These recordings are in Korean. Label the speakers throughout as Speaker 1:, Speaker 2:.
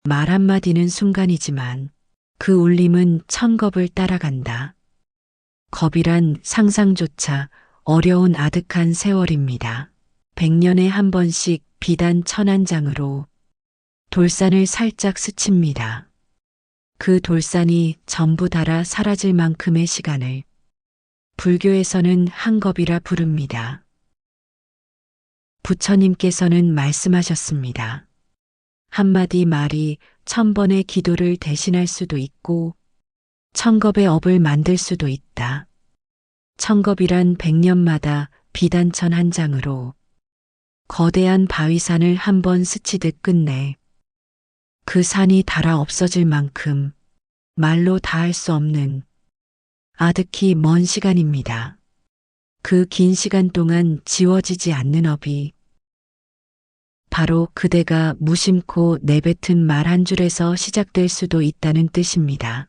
Speaker 1: 말 한마디는 순간이지만 그 울림은 천겁을 따라간다. 겁이란 상상조차 어려운 아득한 세월입니다. 100년에 한 번씩 비단 1000한 장으로 돌산을 살짝 스칩니다. 그 돌산이 전부 닳아 사라질 만큼의 시간을 불교에서는 한겁이라 부릅니다. 부처님께서는 말씀하셨습니다. 한마디 말이 1000번의 기도를 대신할 수도 있고 1000겁의 업을 만들 수도 있다. 1000겁이란 100년마다 비단 1000한 장으로 거대한 바위산을 한 번 스치듯 끝내 그 산이 닳아 없어질 만큼 말로 다할 수 없는 아득히 먼 시간입니다. 그 긴 시간 동안 지워지지 않는 업이 바로 그대가 무심코 내뱉은 말 한 줄에서 시작될 수도 있다는 뜻입니다.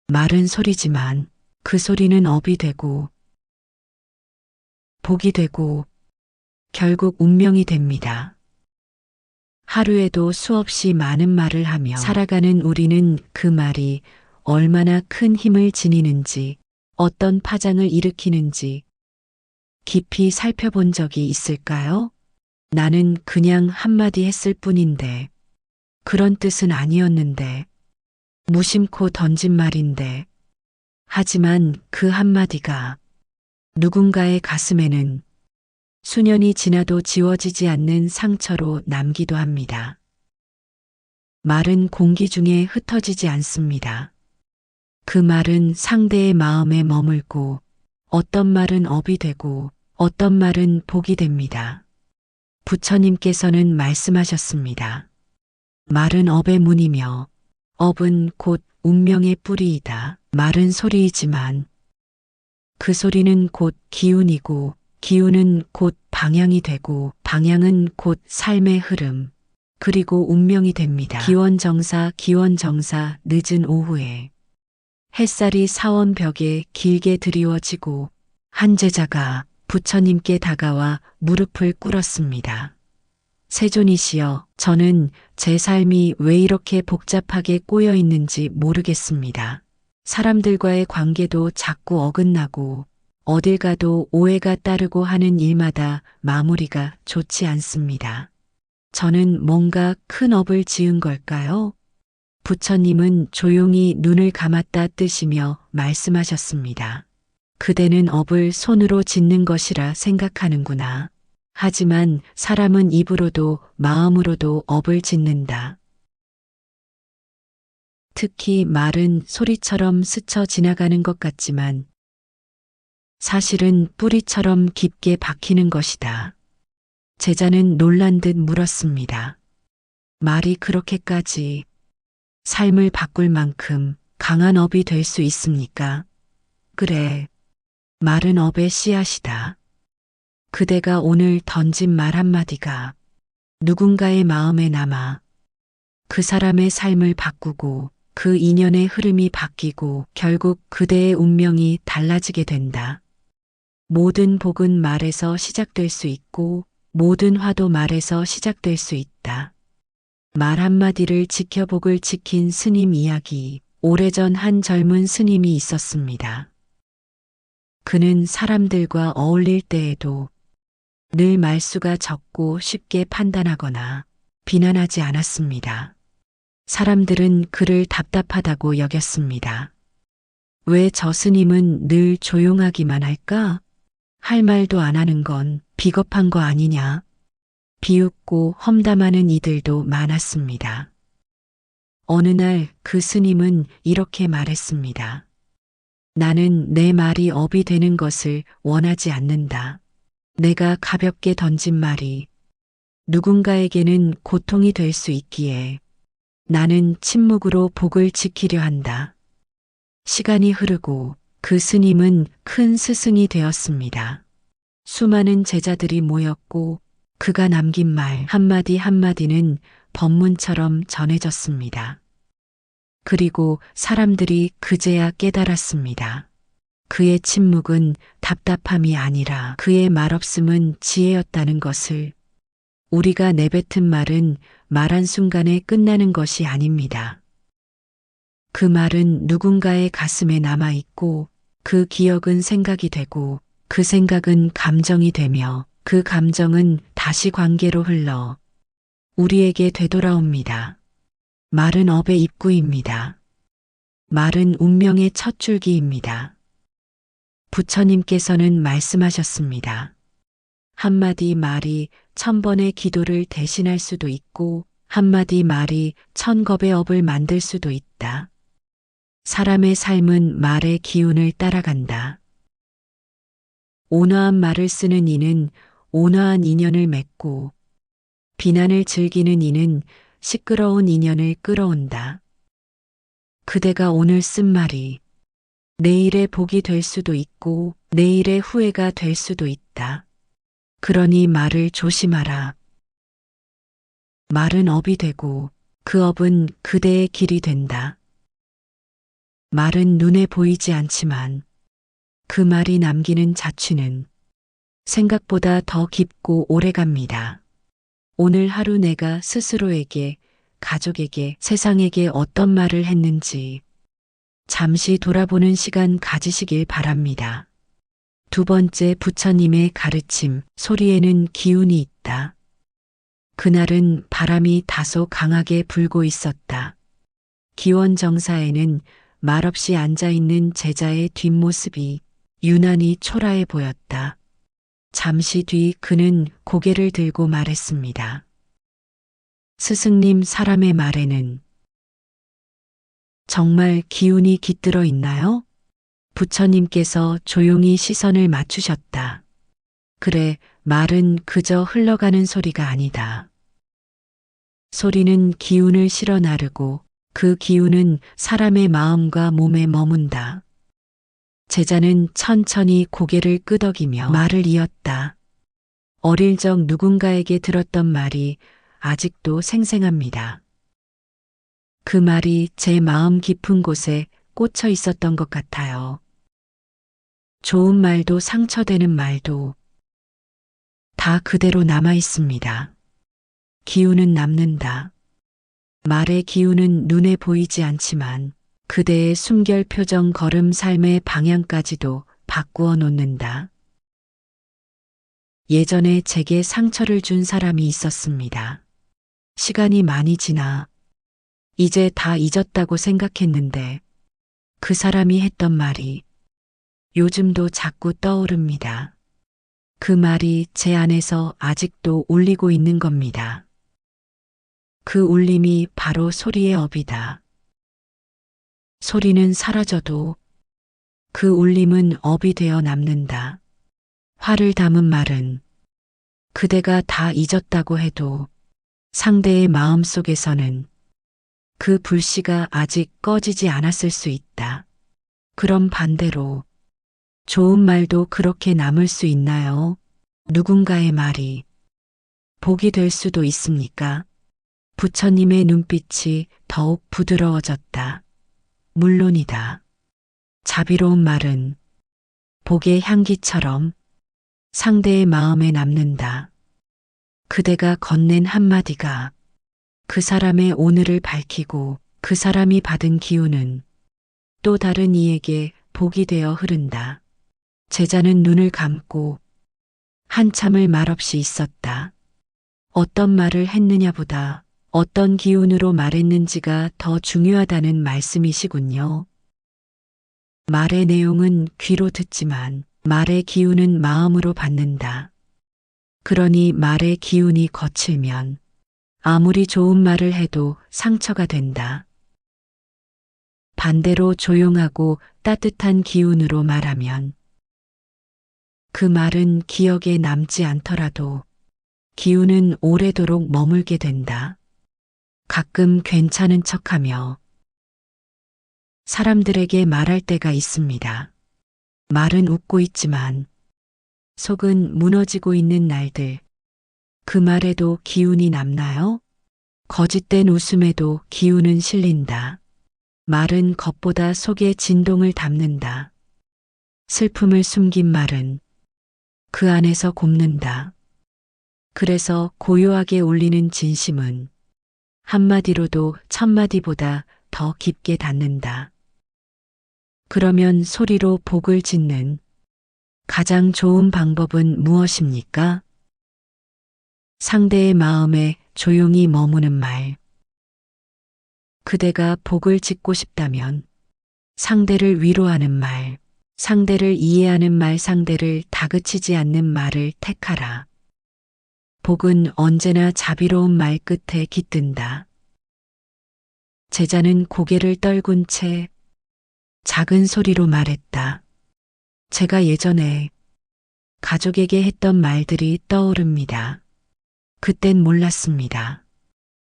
Speaker 1: 말은 소리지만 그 소리는 업이 되고 복이 되고 결국 운명이 됩니다. 하루에도 수없이 많은 말을 하며 살아가는 우리는 그 말이 얼마나 큰 힘을 지니는지, 어떤 파장을 일으키는지 깊이 살펴본 적이 있을까요? 나는 그냥 한마디 했을 뿐인데, 그런 뜻은 아니었는데, 무심코 던진 말인데, 하지만 그 한마디가 누군가의 가슴에는 수년이 지나도 지워지지 않는 상처로 남기도 합니다. 말은 공기 중에 흩어지지 않습니다. 그 말은 상대의 마음에 머물고 어떤 말은 업이 되고 어떤 말은 복이 됩니다. 부처님께서는 말씀하셨습니다. 말은 업의 문이며 업은 곧 운명의 뿌리이다. 말은 소리이지만 그 소리는 곧 기운이고 기운은 곧 방향이 되고 방향은 곧 삶의 흐름 그리고 운명이 됩니다. 기원정사 기원정사 늦은 오후에 햇살이 사원벽에 길게 드리워지고 한 제자가 부처님께 다가와 무릎을 꿇었습니다. 세존이시여, 저는 제 삶이 왜 이렇게 복잡하게 꼬여 있는지 모르겠습니다. 사람들과의 관계도 자꾸 어긋나고 어딜 가도 오해가 따르고 하는 일마다 마무리가 좋지 않습니다. 저는 뭔가 큰 업을 지은 걸까요? 부처님은 조용히 눈을 감았다 뜨시며 말씀하셨습니다. 그대는 업을 손으로 짓는 것이라 생각하는구나. 하지만 사람은 입으로도 마음으로도 업을 짓는다. 특히 말은 소리처럼 스쳐 지나가는 것 같지만 사실은 뿌리처럼 깊게 박히는 것이다. 제자는 놀란 듯 물었습니다. 말이 그렇게까지 삶을 바꿀 만큼 강한 업이 될 수 있습니까? 그래, 말은 업의 씨앗이다. 그대가 오늘 던진 말 한마디가 누군가의 마음에 남아 그 사람의 삶을 바꾸고 그 인연의 흐름이 바뀌고 결국 그대의 운명이 달라지게 된다. 모든 복은 말에서 시작될 수 있고 모든 화도 말에서 시작될 수 있다. 말 한마디를 지켜 복을 지킨 스님 이야기. 오래전 한 젊은 스님이 있었습니다. 그는 사람들과 어울릴 때에도 늘 말수가 적고 쉽게 판단하거나 비난하지 않았습니다. 사람들은 그를 답답하다고 여겼습니다. 왜 저 스님은 늘 조용하기만 할까? 할 말도 안 하는 건 비겁한 거 아니냐? 비웃고 험담하는 이들도 많았습니다. 어느 날 그 스님은 이렇게 말했습니다. 나는 내 말이 업이 되는 것을 원하지 않는다. 내가 가볍게 던진 말이 누군가에게는 고통이 될 수 있기에 나는 침묵으로 복을 지키려 한다. 시간이 흐르고 그 스님은 큰 스승이 되었습니다. 수많은 제자들이 모였고 그가 남긴 말 한마디 한마디는 법문처럼 전해졌습니다. 그리고 사람들이 그제야 깨달았습니다. 그의 침묵은 답답함이 아니라 그의 말없음은 지혜였다는 것을. 우리가 내뱉은 말은 말한 순간에 끝나는 것이 아닙니다. 그 말은 누군가의 가슴에 남아있고 그 기억은 생각이 되고 그 생각은 감정이 되며 그 감정은 다시 관계로 흘러 우리에게 되돌아옵니다. 말은 업의 입구입니다. 말은 운명의 첫 줄기입니다. 부처님께서는 말씀하셨습니다. 한마디 말이 1000번의 기도를 대신할 수도 있고 한마디 말이 1000겁의 업을 만들 수도 있다. 사람의 삶은 말의 기운을 따라간다. 온화한 말을 쓰는 이는 온화한 인연을 맺고 비난을 즐기는 이는 시끄러운 인연을 끌어온다. 그대가 오늘 쓴 말이 내일의 복이 될 수도 있고 내일의 후회가 될 수도 있다. 그러니 말을 조심하라. 말은 업이 되고 그 업은 그대의 길이 된다. 말은 눈에 보이지 않지만 그 말이 남기는 자취는 생각보다 더 깊고 오래갑니다. 오늘 하루 내가 스스로에게, 가족에게, 세상에게 어떤 말을 했는지 잠시 돌아보는 시간 가지시길 바랍니다. 두 번째, 부처님의 가르침, 소리에는 기운이 있다. 그날은 바람이 다소 강하게 불고 있었다. 기원정사에는 말없이 앉아있는 제자의 뒷모습이 유난히 초라해 보였다. 잠시 뒤 그는 고개를 들고 말했습니다. 스승님, 사람의 말에는 정말 기운이 깃들어 있나요? 부처님께서 조용히 시선을 맞추셨다. 그래, 말은 그저 흘러가는 소리가 아니다. 소리는 기운을 실어 나르고 그 기운은 사람의 마음과 몸에 머문다. 제자는 천천히 고개를 끄덕이며 말을 이었다. 어릴 적 누군가에게 들었던 말이 아직도 생생합니다. 그 말이 제 마음 깊은 곳에 꽂혀 있었던 것 같아요. 좋은 말도 상처되는 말도 다 그대로 남아 있습니다. 기운은 남는다. 말의 기운은 눈에 보이지 않지만 그대의 숨결, 표정, 걸음, 삶의 방향까지도 바꾸어 놓는다. 예전에 제게 상처를 준 사람이 있었습니다. 시간이 많이 지나 이제 다 잊었다고 생각했는데 그 사람이 했던 말이 요즘도 자꾸 떠오릅니다. 그 말이 제 안에서 아직도 울리고 있는 겁니다. 그 울림이 바로 소리의 업이다. 소리는 사라져도 그 울림은 업이 되어 남는다. 화를 담은 말은 그대가 다 잊었다고 해도 상대의 마음 속에서는 그 불씨가 아직 꺼지지 않았을 수 있다. 그럼 반대로 좋은 말도 그렇게 남을 수 있나요? 누군가의 말이 복이 될 수도 있습니까? 부처님의 눈빛이 더욱 부드러워졌다. 물론이다. 자비로운 말은 복의 향기처럼 상대의 마음에 남는다. 그대가 건넨 한마디가 그 사람의 오늘을 밝히고 그 사람이 받은 기운은 또 다른 이에게 복이 되어 흐른다. 제자는 눈을 감고 한참을 말없이 있었다. 어떤 말을 했느냐보다 어떤 기운으로 말했는지가 더 중요하다는 말씀이시군요. 말의 내용은 귀로 듣지만 말의 기운은 마음으로 받는다. 그러니 말의 기운이 거칠면 아무리 좋은 말을 해도 상처가 된다. 반대로 조용하고 따뜻한 기운으로 말하면 그 말은 기억에 남지 않더라도 기운은 오래도록 머물게 된다. 가끔 괜찮은 척하며 사람들에게 말할 때가 있습니다. 말은 웃고 있지만 속은 무너지고 있는 날들. 그 말에도 기운이 남나요? 거짓된 웃음에도 기운은 실린다. 말은 겉보다 속의 진동을 담는다. 슬픔을 숨긴 말은 그 안에서 곱는다. 그래서 고요하게 울리는 진심은 한마디로도 천마디보다 더 깊게 닿는다. 그러면 소리로 복을 짓는 가장 좋은 방법은 무엇입니까? 상대의 마음에 조용히 머무는 말. 그대가 복을 짓고 싶다면 상대를 위로하는 말, 상대를 이해하는 말, 상대를 다그치지 않는 말을 택하라. 복은 언제나 자비로운 말 끝에 깃든다. 제자는 고개를 떨군 채 작은 소리로 말했다. 제가 예전에 가족에게 했던 말들이 떠오릅니다. 그땐 몰랐습니다.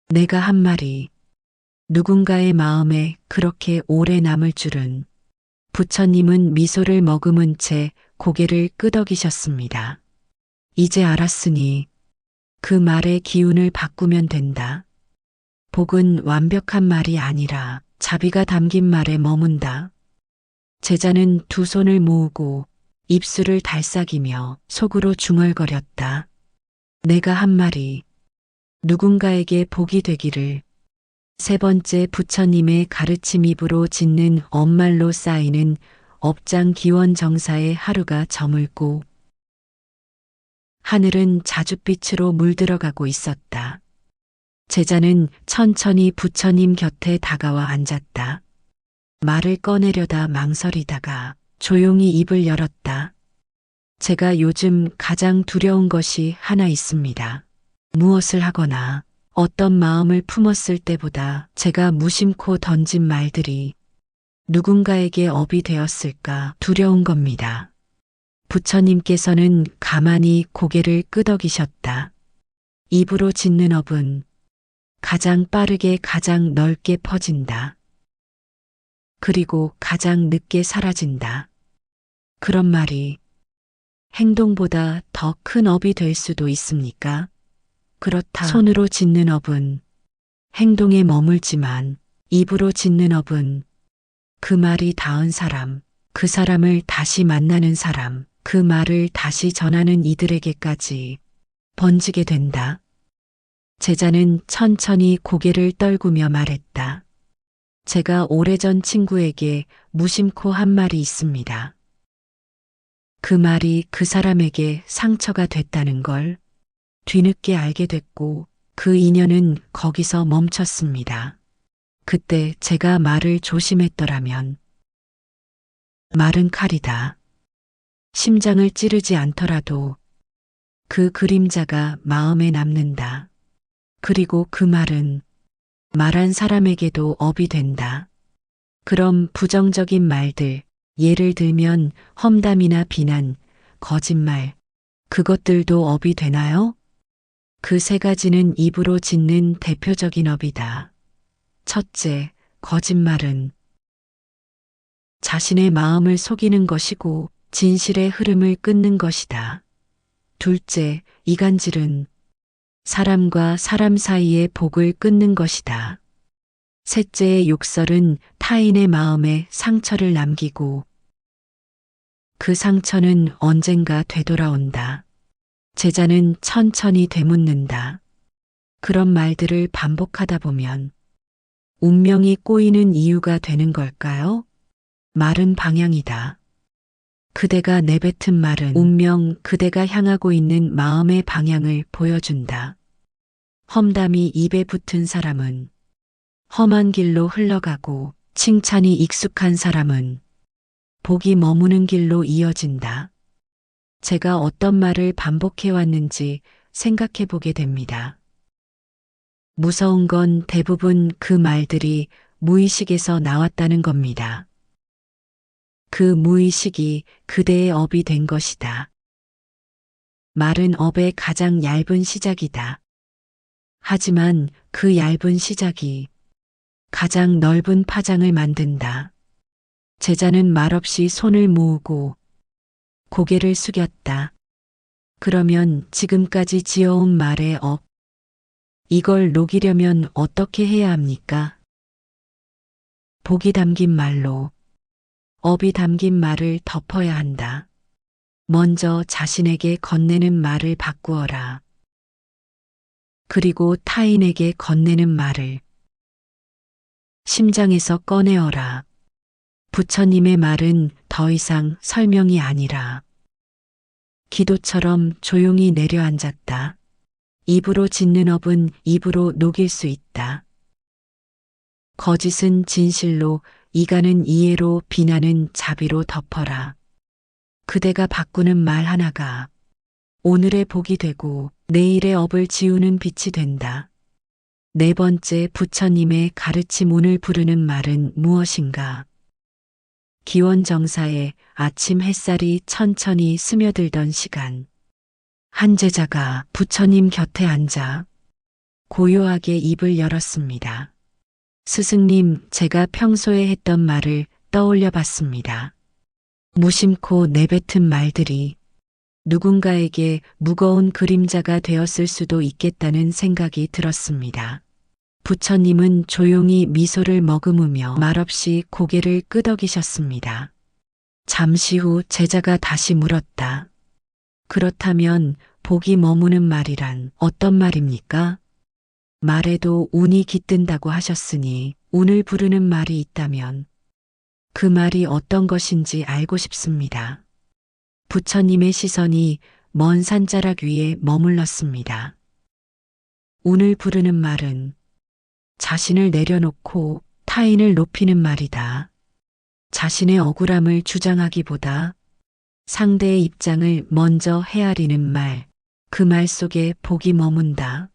Speaker 1: 내가 한 말이 누군가의 마음에 그렇게 오래 남을 줄은. 부처님은 미소를 머금은 채 고개를 끄덕이셨습니다. 이제 알았으니 그 말의 기운을 바꾸면 된다. 복은 완벽한 말이 아니라 자비가 담긴 말에 머문다. 제자는 두 손을 모으고 입술을 달싹이며 속으로 중얼거렸다. 내가 한 말이 누군가에게 복이 되기를. 세 번째, 부처님의 가르침, 입으로 짓는 엄말로 쌓이는 업장 기원정사의 하루가 저물고 하늘은 자줏빛으로 물들어가고 있었다. 제자는 천천히 부처님 곁에 다가와 앉았다. 말을 꺼내려다 망설이다가 조용히 입을 열었다. 제가 요즘 가장 두려운 것이 하나 있습니다. 무엇을 하거나 어떤 마음을 품었을 때보다 제가 무심코 던진 말들이 누군가에게 업이 되었을까 두려운 겁니다. 부처님께서는 가만히 고개를 끄덕이셨다. 입으로 짓는 업은 가장 빠르게 가장 넓게 퍼진다. 그리고 가장 늦게 사라진다. 그런 말이 행동보다 더 큰 업이 될 수도 있습니까? 그렇다. 손으로 짓는 업은 행동에 머물지만 입으로 짓는 업은 그 말이 닿은 사람, 그 사람을 다시 만나는 사람, 그 말을 다시 전하는 이들에게까지 번지게 된다. 제자는 천천히 고개를 떨구며 말했다. 제가 오래전 친구에게 무심코 한 말이 있습니다. 그 말이 그 사람에게 상처가 됐다는 걸 뒤늦게 알게 됐고 그 인연은 거기서 멈췄습니다. 그때 제가 말을 조심했더라면 말은 칼이다. 심장을 찌르지 않더라도 그 그림자가 마음에 남는다. 그리고 그 말은 말한 사람에게도 업이 된다. 그럼 부정적인 말들, 예를 들면 험담이나 비난, 거짓말, 그것들도 업이 되나요? 그 세 가지는 입으로 짓는 대표적인 업이다. 첫째, 거짓말은 자신의 마음을 속이는 것이고 진실의 흐름을 끊는 것이다. 둘째, 이간질은 사람과 사람 사이의 복을 끊는 것이다. 셋째의 욕설은 타인의 마음에 상처를 남기고 그 상처는 언젠가 되돌아온다. 제자는 천천히 되묻는다. 그런 말들을 반복하다 보면 운명이 꼬이는 이유가 되는 걸까요? 말은 방향이다. 그대가 내뱉은 말은 운명, 그대가 향하고 있는 마음의 방향을 보여준다. 험담이 입에 붙은 사람은 험한 길로 흘러가고 칭찬이 익숙한 사람은 복이 머무는 길로 이어진다. 제가 어떤 말을 반복해 왔는지 생각해 보게 됩니다. 무서운 건 대부분 그 말들이 무의식에서 나왔다는 겁니다. 그 무의식이 그대의 업이 된 것이다. 말은 업의 가장 얇은 시작이다. 하지만 그 얇은 시작이 가장 넓은 파장을 만든다. 제자는 말없이 손을 모으고 고개를 숙였다. 그러면 지금까지 지어온 말의 업, 이걸 녹이려면 어떻게 해야 합니까? 복이 담긴 말로 업이 담긴 말을 덮어야 한다. 먼저 자신에게 건네는 말을 바꾸어라. 그리고 타인에게 건네는 말을 심장에서 꺼내어라. 부처님의 말은 더 이상 설명이 아니라 기도처럼 조용히 내려앉았다. 입으로 짓는 업은 입으로 녹일 수 있다. 거짓은 진실로, 이가는 이해로, 비난은 자비로 덮어라. 그대가 바꾸는 말 하나가 오늘의 복이 되고 내일의 업을 지우는 빛이 된다. 네 번째, 부처님의 가르침. 오늘 부르는 말은 무엇인가? 기원정사에 아침 햇살이 천천히 스며들던 시간, 한 제자가 부처님 곁에 앉아 고요하게 입을 열었습니다. 스승님, 제가 평소에 했던 말을 떠올려 봤습니다. 무심코 내뱉은 말들이 누군가에게 무거운 그림자가 되었을 수도 있겠다는 생각이 들었습니다. 부처님은 조용히 미소를 머금으며 말없이 고개를 끄덕이셨습니다. 잠시 후 제자가 다시 물었다. 그렇다면 복이 머무는 말이란 어떤 말입니까? 말에도 운이 깃든다고 하셨으니 운을 부르는 말이 있다면 그 말이 어떤 것인지 알고 싶습니다. 부처님의 시선이 먼 산자락 위에 머물렀습니다. 운을 부르는 말은 자신을 내려놓고 타인을 높이는 말이다. 자신의 억울함을 주장하기보다 상대의 입장을 먼저 헤아리는 말, 그 말 속에 복이 머문다.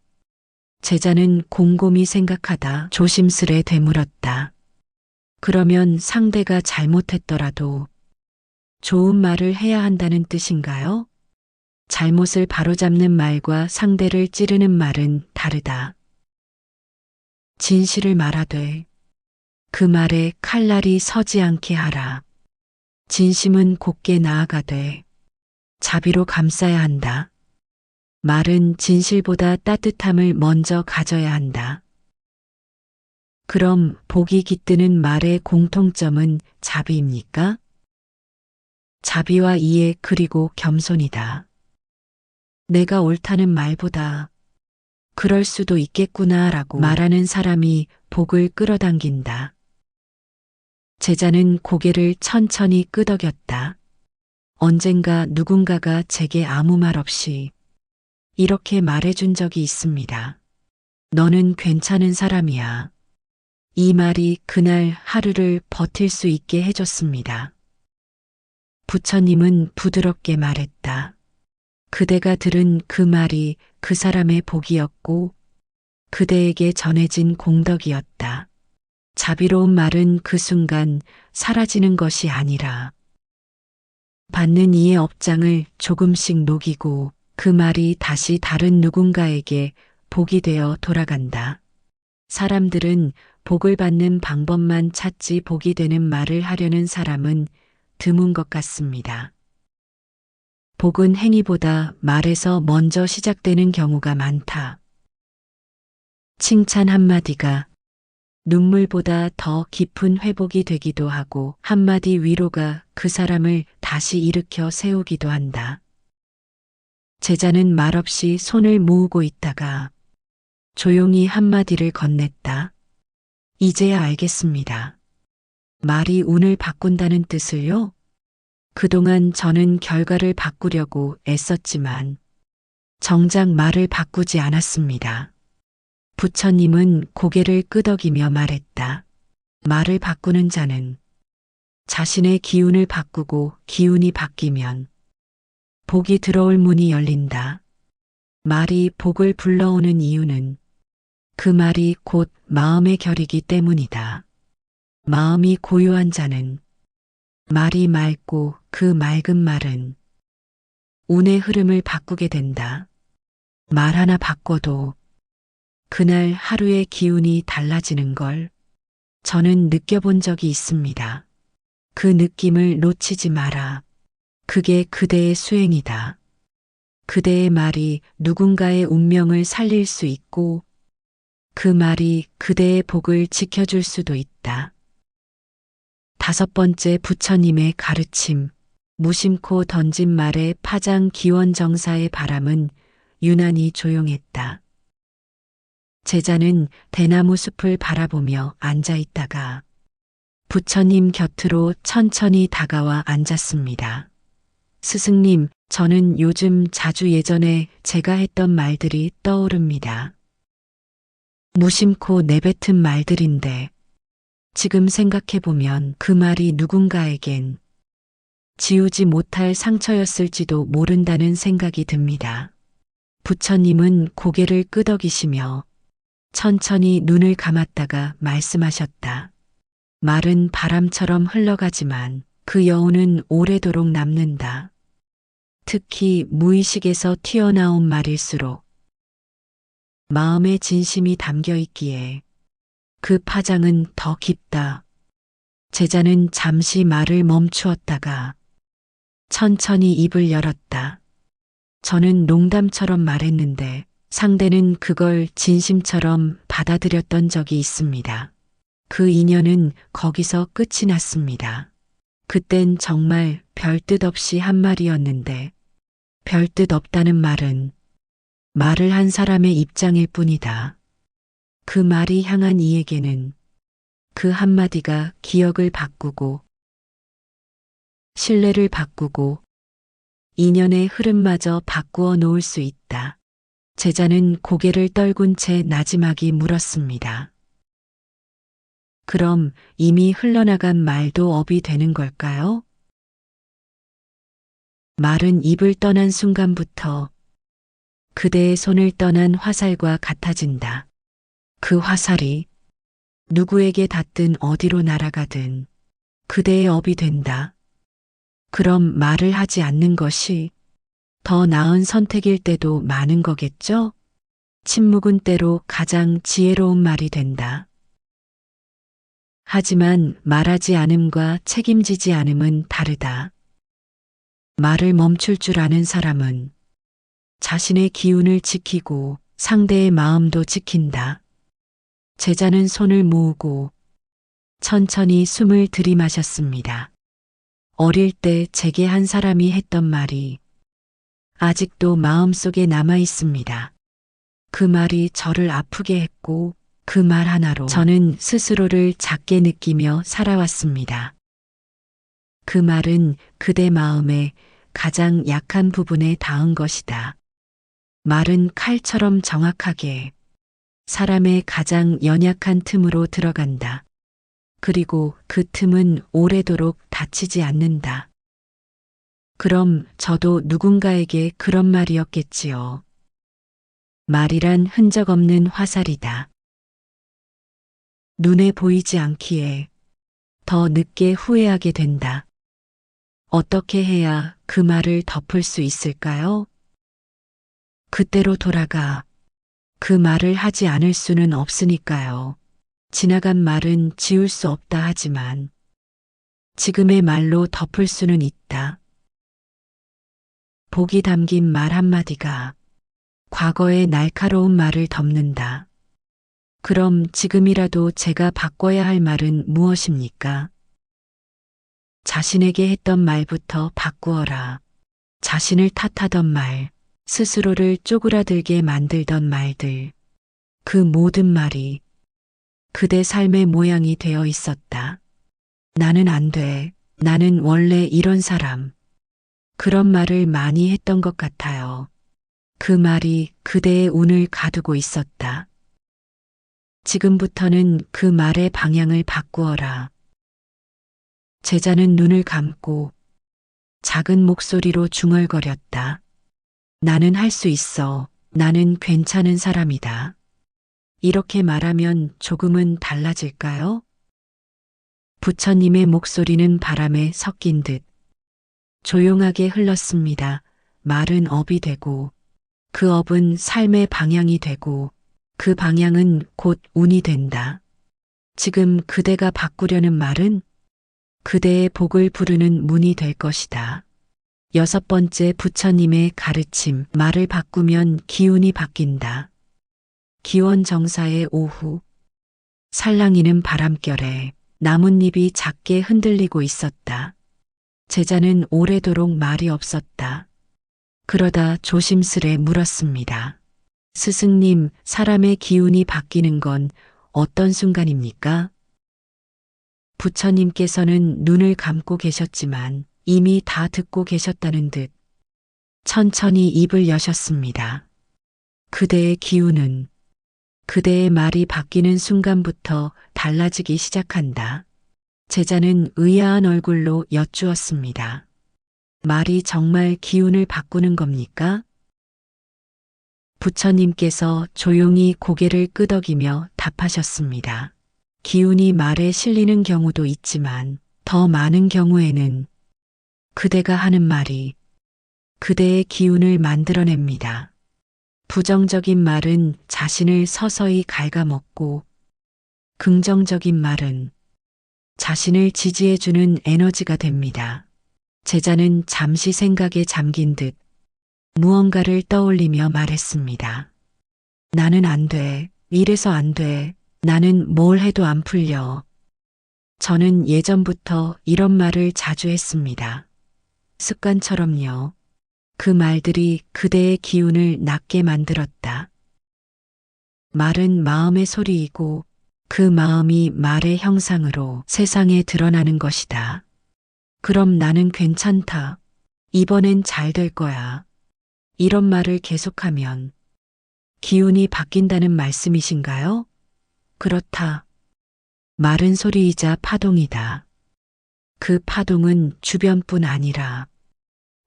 Speaker 1: 제자는 곰곰이 생각하다 조심스레 되물었다. 그러면 상대가 잘못했더라도 좋은 말을 해야 한다는 뜻인가요? 잘못을 바로잡는 말과 상대를 찌르는 말은 다르다. 진실을 말하되 그 말에 칼날이 서지 않게 하라. 진심은 곱게 나아가되 자비로 감싸야 한다. 말은 진실보다 따뜻함을 먼저 가져야 한다. 그럼 복이 깃드는 말의 공통점은 자비입니까? 자비와 이해 그리고 겸손이다. 내가 옳다는 말보다 그럴 수도 있겠구나라고 말하는 사람이 복을 끌어당긴다. 제자는 고개를 천천히 끄덕였다. 언젠가 누군가가 제게 아무 말 없이 이렇게 말해준 적이 있습니다. 너는 괜찮은 사람이야. 이 말이 그날 하루를 버틸 수 있게 해줬습니다. 부처님은 부드럽게 말했다. 그대가 들은 그 말이 그 사람의 복이었고 그대에게 전해진 공덕이었다. 자비로운 말은 그 순간 사라지는 것이 아니라 받는 이의 업장을 조금씩 녹이고 그 말이 다시 다른 누군가에게 복이 되어 돌아간다. 사람들은 복을 받는 방법만 찾지 복이 되는 말을 하려는 사람은 드문 것 같습니다. 복은 행위보다 말에서 먼저 시작되는 경우가 많다. 칭찬 한마디가 눈물보다 더 깊은 회복이 되기도 하고 한마디 위로가 그 사람을 다시 일으켜 세우기도 한다. 제자는 말없이 손을 모으고 있다가 조용히 한마디를 건넸다. 이제야 알겠습니다. 말이 운을 바꾼다는 뜻을요? 그동안 저는 결과를 바꾸려고 애썼지만 정작 말을 바꾸지 않았습니다. 부처님은 고개를 끄덕이며 말했다. 말을 바꾸는 자는 자신의 기운을 바꾸고 기운이 바뀌면 복이 들어올 문이 열린다. 말이 복을 불러오는 이유는 그 말이 곧 마음의 결이기 때문이다. 마음이 고요한 자는 말이 맑고 그 맑은 말은 운의 흐름을 바꾸게 된다. 말 하나 바꿔도 그날 하루의 기운이 달라지는 걸 저는 느껴본 적이 있습니다. 그 느낌을 놓치지 마라. 그게 그대의 수행이다. 그대의 말이 누군가의 운명을 살릴 수 있고 그 말이 그대의 복을 지켜줄 수도 있다. 다섯 번째, 부처님의 가르침. 무심코 던진 말에 파장. 기원정사의 바람은 유난히 조용했다. 제자는 대나무 숲을 바라보며 앉아 있다가 부처님 곁으로 천천히 다가와 앉았습니다. 스승님, 저는 요즘 자주 예전에 제가 했던 말들이 떠오릅니다. 무심코 내뱉은 말들인데 지금 생각해보면 그 말이 누군가에겐 지우지 못할 상처였을지도 모른다는 생각이 듭니다. 부처님은 고개를 끄덕이시며 천천히 눈을 감았다가 말씀하셨다. 말은 바람처럼 흘러가지만 그 여운은 오래도록 남는다. 특히 무의식에서 튀어나온 말일수록 마음의 진심이 담겨 있기에 그 파장은 더 깊다. 제자는 잠시 말을 멈추었다가 천천히 입을 열었다. 저는 농담처럼 말했는데 상대는 그걸 진심처럼 받아들였던 적이 있습니다. 그 인연은 거기서 끝이 났습니다. 그땐 정말 별뜻 없이 한 말이었는데 별뜻 없다는 말은 말을 한 사람의 입장일 뿐이다. 그 말이 향한 이에게는 그 한마디가 기억을 바꾸고 신뢰를 바꾸고 인연의 흐름마저 바꾸어 놓을 수 있다. 제자는 고개를 떨군 채 나지막이 물었습니다. 그럼 이미 흘러나간 말도 업이 되는 걸까요? 말은 입을 떠난 순간부터 그대의 손을 떠난 화살과 같아진다. 그 화살이 누구에게 닿든 어디로 날아가든 그대의 업이 된다. 그럼 말을 하지 않는 것이 더 나은 선택일 때도 많은 거겠죠? 침묵은 때로 가장 지혜로운 말이 된다. 하지만 말하지 않음과 책임지지 않음은 다르다. 말을 멈출 줄 아는 사람은 자신의 기운을 지키고 상대의 마음도 지킨다. 제자는 손을 모으고 천천히 숨을 들이마셨습니다. 어릴 때 제게 한 사람이 했던 말이 아직도 마음속에 남아 있습니다. 그 말이 저를 아프게 했고 그 말 하나로 저는 스스로를 작게 느끼며 살아왔습니다. 그 말은 그대 마음의 가장 약한 부분에 닿은 것이다. 말은 칼처럼 정확하게 사람의 가장 연약한 틈으로 들어간다. 그리고 그 틈은 오래도록 닫히지 않는다. 그럼 저도 누군가에게 그런 말이었겠지요. 말이란 흔적 없는 화살이다. 눈에 보이지 않기에 더 늦게 후회하게 된다. 어떻게 해야 그 말을 덮을 수 있을까요? 그때로 돌아가 그 말을 하지 않을 수는 없으니까요. 지나간 말은 지울 수 없다 하지만 지금의 말로 덮을 수는 있다. 복이 담긴 말 한마디가 과거의 날카로운 말을 덮는다. 그럼 지금이라도 제가 바꿔야 할 말은 무엇입니까? 자신에게 했던 말부터 바꾸어라. 자신을 탓하던 말, 스스로를 쪼그라들게 만들던 말들, 그 모든 말이 그대 삶의 모양이 되어 있었다. 나는 안 돼. 나는 원래 이런 사람. 그런 말을 많이 했던 것 같아요. 그 말이 그대의 운을 가두고 있었다. 지금부터는 그 말의 방향을 바꾸어라. 제자는 눈을 감고 작은 목소리로 중얼거렸다. 나는 할 수 있어. 나는 괜찮은 사람이다. 이렇게 말하면 조금은 달라질까요? 부처님의 목소리는 바람에 섞인 듯 조용하게 흘렀습니다. 말은 업이 되고 그 업은 삶의 방향이 되고 그 방향은 곧 운이 된다. 지금 그대가 바꾸려는 말은 그대의 복을 부르는 문이 될 것이다. 6번째 부처님의 가르침, 말을 바꾸면 기운이 바뀐다. 기원정사의 오후, 살랑이는 바람결에 나뭇잎이 작게 흔들리고 있었다. 제자는 오래도록 말이 없었다. 그러다 조심스레 물었습니다. 스승님, 사람의 기운이 바뀌는 건 어떤 순간입니까? 부처님께서는 눈을 감고 계셨지만 이미 다 듣고 계셨다는 듯 천천히 입을 여셨습니다. 그대의 기운은 그대의 말이 바뀌는 순간부터 달라지기 시작한다. 제자는 의아한 얼굴로 여쭈었습니다. 말이 정말 기운을 바꾸는 겁니까? 부처님께서 조용히 고개를 끄덕이며 답하셨습니다. 기운이 말에 실리는 경우도 있지만 더 많은 경우에는 그대가 하는 말이 그대의 기운을 만들어냅니다. 부정적인 말은 자신을 서서히 갉아먹고 긍정적인 말은 자신을 지지해주는 에너지가 됩니다. 제자는 잠시 생각에 잠긴 듯 무언가를 떠올리며 말했습니다. 나는 안 돼. 이래서 안 돼. 나는 뭘 해도 안 풀려. 저는 예전부터 이런 말을 자주 했습니다. 습관처럼요. 그 말들이 그대의 기운을 낮게 만들었다. 말은 마음의 소리이고 그 마음이 말의 형상으로 세상에 드러나는 것이다. 그럼 나는 괜찮다. 이번엔 잘 될 거야. 이런 말을 계속하면 기운이 바뀐다는 말씀이신가요? 그렇다. 말은 소리이자 파동이다. 그 파동은 주변뿐 아니라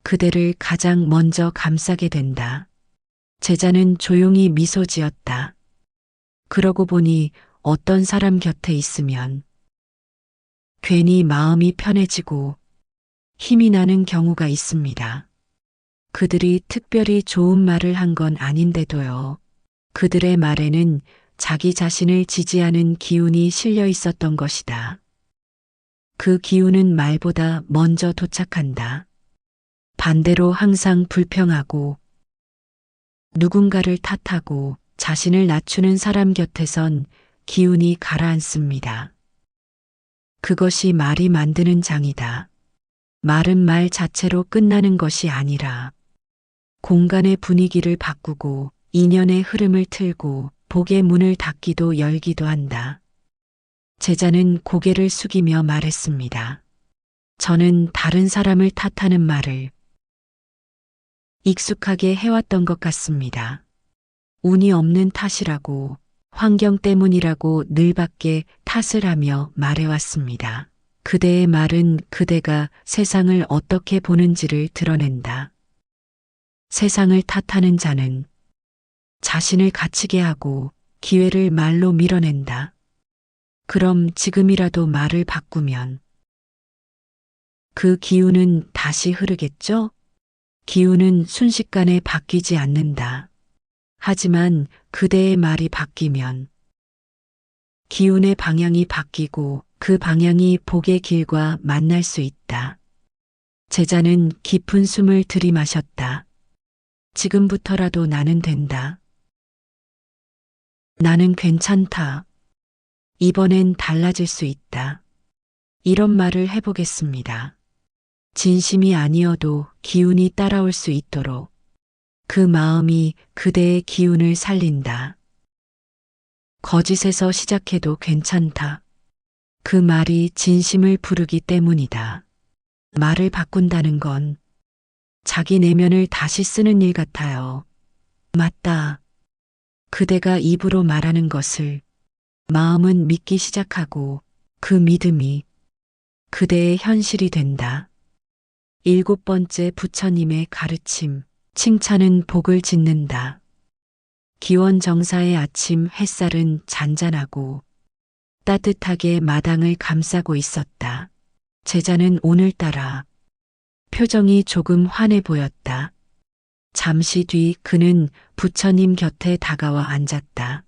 Speaker 1: 그대를 가장 먼저 감싸게 된다. 제자는 조용히 미소 지었다. 그러고 보니 어떤 사람 곁에 있으면 괜히 마음이 편해지고 힘이 나는 경우가 있습니다. 그들이 특별히 좋은 말을 한 건 아닌데도요. 그들의 말에는 자기 자신을 지지하는 기운이 실려 있었던 것이다. 그 기운은 말보다 먼저 도착한다. 반대로 항상 불평하고 누군가를 탓하고 자신을 낮추는 사람 곁에선 기운이 가라앉습니다. 그것이 말이 만드는 장이다. 말은 말 자체로 끝나는 것이 아니라 공간의 분위기를 바꾸고 인연의 흐름을 틀고 복의 문을 닫기도 열기도 한다. 제자는 고개를 숙이며 말했습니다. 저는 다른 사람을 탓하는 말을 익숙하게 해왔던 것 같습니다. 운이 없는 탓이라고, 환경 때문이라고 늘밖에 탓을 하며 말해왔습니다. 그대의 말은 그대가 세상을 어떻게 보는지를 드러낸다. 세상을 탓하는 자는 자신을 갇히게 하고 기회를 말로 밀어낸다. 그럼 지금이라도 말을 바꾸면 그 기운은 다시 흐르겠죠? 기운은 순식간에 바뀌지 않는다. 하지만 그대의 말이 바뀌면 기운의 방향이 바뀌고 그 방향이 복의 길과 만날 수 있다. 제자는 깊은 숨을 들이마셨다. 지금부터라도 나는 된다. 나는 괜찮다. 이번엔 달라질 수 있다. 이런 말을 해보겠습니다. 진심이 아니어도 기운이 따라올 수 있도록 그 마음이 그대의 기운을 살린다. 거짓에서 시작해도 괜찮다. 그 말이 진심을 부르기 때문이다. 말을 바꾼다는 건 자기 내면을 다시 쓰는 일 같아요. 맞다. 그대가 입으로 말하는 것을 마음은 믿기 시작하고 그 믿음이 그대의 현실이 된다. 7번째 부처님의 가르침, 칭찬은 복을 짓는다. 기원정사의 아침 햇살은 잔잔하고 따뜻하게 마당을 감싸고 있었다. 제자는 오늘따라 표정이 조금 환해 보였다. 잠시 뒤 그는 부처님 곁에 다가와 앉았다.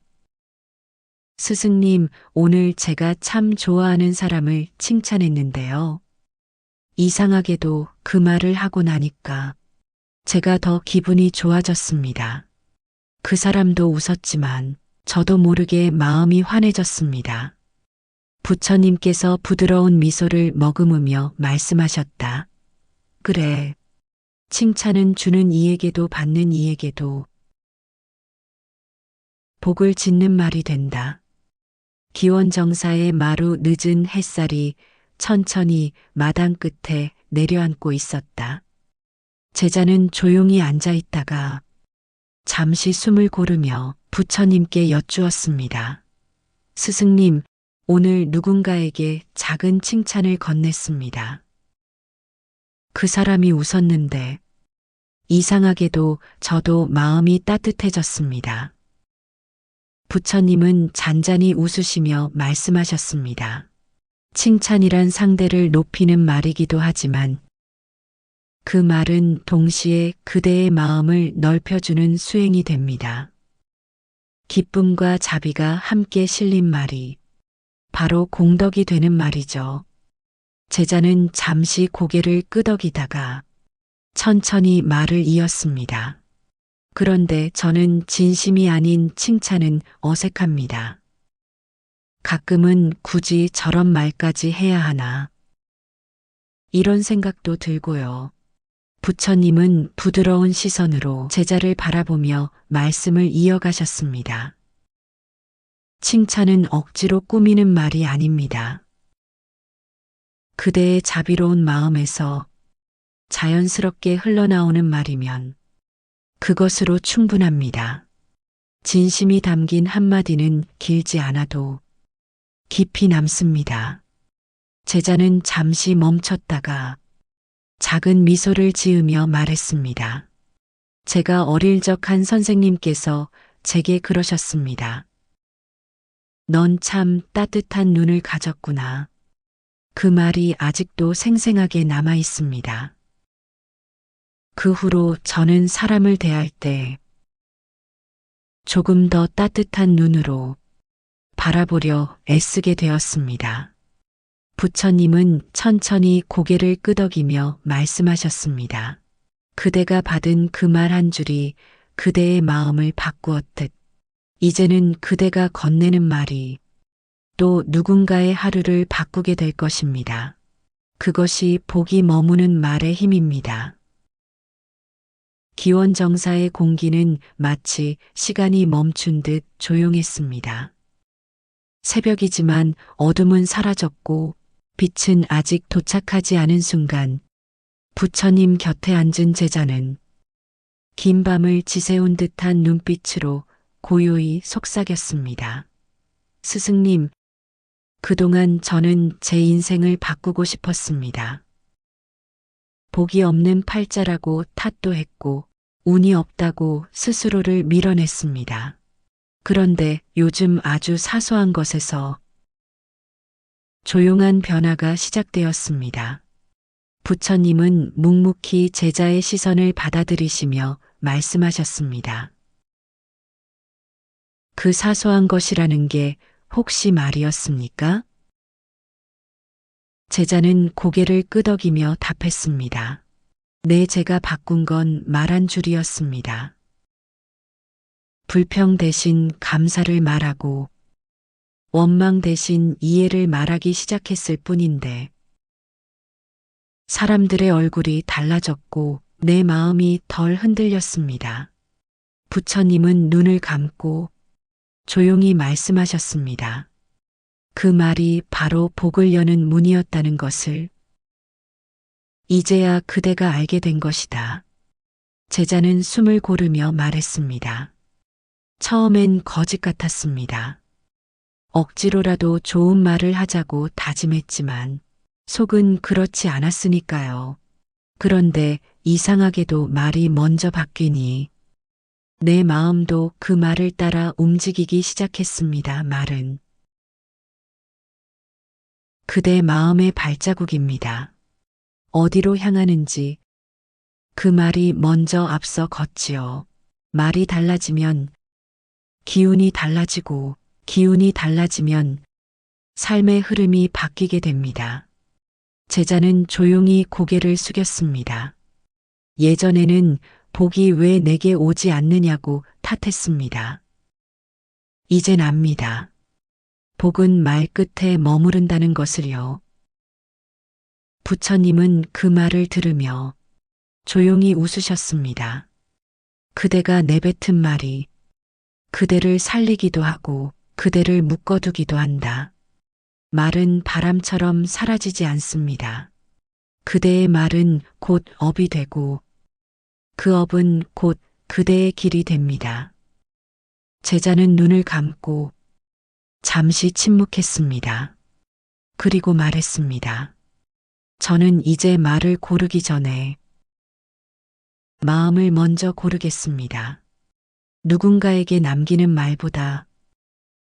Speaker 1: 스승님, 오늘 제가 참 좋아하는 사람을 칭찬했는데요. 이상하게도 그 말을 하고 나니까 제가 더 기분이 좋아졌습니다. 그 사람도 웃었지만 저도 모르게 마음이 환해졌습니다. 부처님께서 부드러운 미소를 머금으며 말씀하셨다. 그래. 칭찬은 주는 이에게도 받는 이에게도 복을 짓는 말이 된다. 기원정사의 마루 늦은 햇살이 천천히 마당 끝에 내려앉고 있었다. 제자는 조용히 앉아 있다가 잠시 숨을 고르며 부처님께 여쭈었습니다. 스승님, 오늘 누군가에게 작은 칭찬을 건넸습니다. 그 사람이 웃었는데 이상하게도 저도 마음이 따뜻해졌습니다. 부처님은 잔잔히 웃으시며 말씀하셨습니다. 칭찬이란 상대를 높이는 말이기도 하지만 그 말은 동시에 그대의 마음을 넓혀주는 수행이 됩니다. 기쁨과 자비가 함께 실린 말이 바로 공덕이 되는 말이죠. 제자는 잠시 고개를 끄덕이다가 천천히 말을 이었습니다. 그런데 저는 진심이 아닌 칭찬은 어색합니다. 가끔은 굳이 저런 말까지 해야 하나? 이런 생각도 들고요. 부처님은 부드러운 시선으로 제자를 바라보며 말씀을 이어가셨습니다. 칭찬은 억지로 꾸미는 말이 아닙니다. 그대의 자비로운 마음에서 자연스럽게 흘러나오는 말이면 그것으로 충분합니다. 진심이 담긴 한마디는 길지 않아도 깊이 남습니다. 제자는 잠시 멈췄다가 작은 미소를 지으며 말했습니다. 제가 어릴 적 한 선생님께서 제게 그러셨습니다. 넌 참 따뜻한 눈을 가졌구나. 그 말이 아직도 생생하게 남아 있습니다. 그 후로 저는 사람을 대할 때 조금 더 따뜻한 눈으로 바라보려 애쓰게 되었습니다. 부처님은 천천히 고개를 끄덕이며 말씀하셨습니다. 그대가 받은 그 말 한 줄이 그대의 마음을 바꾸었듯 이제는 그대가 건네는 말이 또 누군가의 하루를 바꾸게 될 것입니다. 그것이 복이 머무는 말의 힘입니다. 기원정사의 공기는 마치 시간이 멈춘 듯 조용했습니다. 새벽이지만 어둠은 사라졌고 빛은 아직 도착하지 않은 순간 부처님 곁에 앉은 제자는 긴 밤을 지새운 듯한 눈빛으로 고요히 속삭였습니다. 스승님, 그동안 저는 제 인생을 바꾸고 싶었습니다. 복이 없는 팔자라고 탓도 했고 운이 없다고 스스로를 밀어냈습니다. 그런데 요즘 아주 사소한 것에서 조용한 변화가 시작되었습니다. 부처님은 묵묵히 제자의 시선을 받아들이시며 말씀하셨습니다. 그 사소한 것이라는 게 혹시 말이었습니까? 제자는 고개를 끄덕이며 답했습니다. 네, 제가 바꾼 건 말 한 줄이었습니다. 불평 대신 감사를 말하고 원망 대신 이해를 말하기 시작했을 뿐인데 사람들의 얼굴이 달라졌고 내 마음이 덜 흔들렸습니다. 부처님은 눈을 감고 조용히 말씀하셨습니다. 그 말이 바로 복을 여는 문이었다는 것을 이제야 그대가 알게 된 것이다. 제자는 숨을 고르며 말했습니다. 처음엔 거짓 같았습니다. 억지로라도 좋은 말을 하자고 다짐했지만 속은 그렇지 않았으니까요. 그런데 이상하게도 말이 먼저 바뀌니 내 마음도 그 말을 따라 움직이기 시작했습니다. 말은 그대 마음의 발자국입니다. 어디로 향하는지 그 말이 먼저 앞서 걷지요. 말이 달라지면 기운이 달라지고 기운이 달라지면 삶의 흐름이 바뀌게 됩니다. 제자는 조용히 고개를 숙였습니다. 예전에는 복이 왜 내게 오지 않느냐고 탓했습니다. 이젠 압니다. 복은 말 끝에 머무른다는 것을요. 부처님은 그 말을 들으며 조용히 웃으셨습니다. 그대가 내뱉은 말이 그대를 살리기도 하고 그대를 묶어두기도 한다. 말은 바람처럼 사라지지 않습니다. 그대의 말은 곧 업이 되고 그 업은 곧 그대의 길이 됩니다. 제자는 눈을 감고 잠시 침묵했습니다. 그리고 말했습니다. 저는 이제 말을 고르기 전에 마음을 먼저 고르겠습니다. 누군가에게 남기는 말보다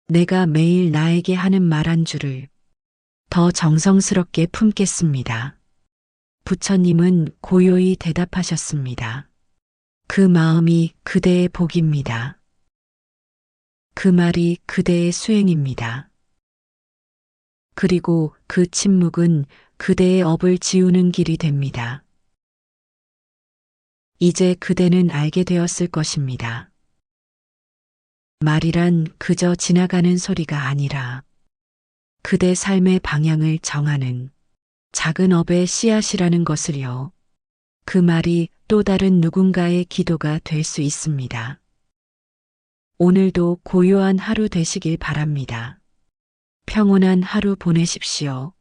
Speaker 1: 내가 매일 나에게 하는 말 한 줄을 더 정성스럽게 품겠습니다. 부처님은 고요히 대답하셨습니다. 그 마음이 그대의 복입니다. 그 말이 그대의 수행입니다. 그리고 그 침묵은 그대의 업을 지우는 길이 됩니다. 이제 그대는 알게 되었을 것입니다. 말이란 그저 지나가는 소리가 아니라 그대 삶의 방향을 정하는 작은 업의 씨앗이라는 것을요. 그 말이 또 다른 누군가의 기도가 될 수 있습니다. 오늘도 고요한 하루 되시길 바랍니다. 평온한 하루 보내십시오.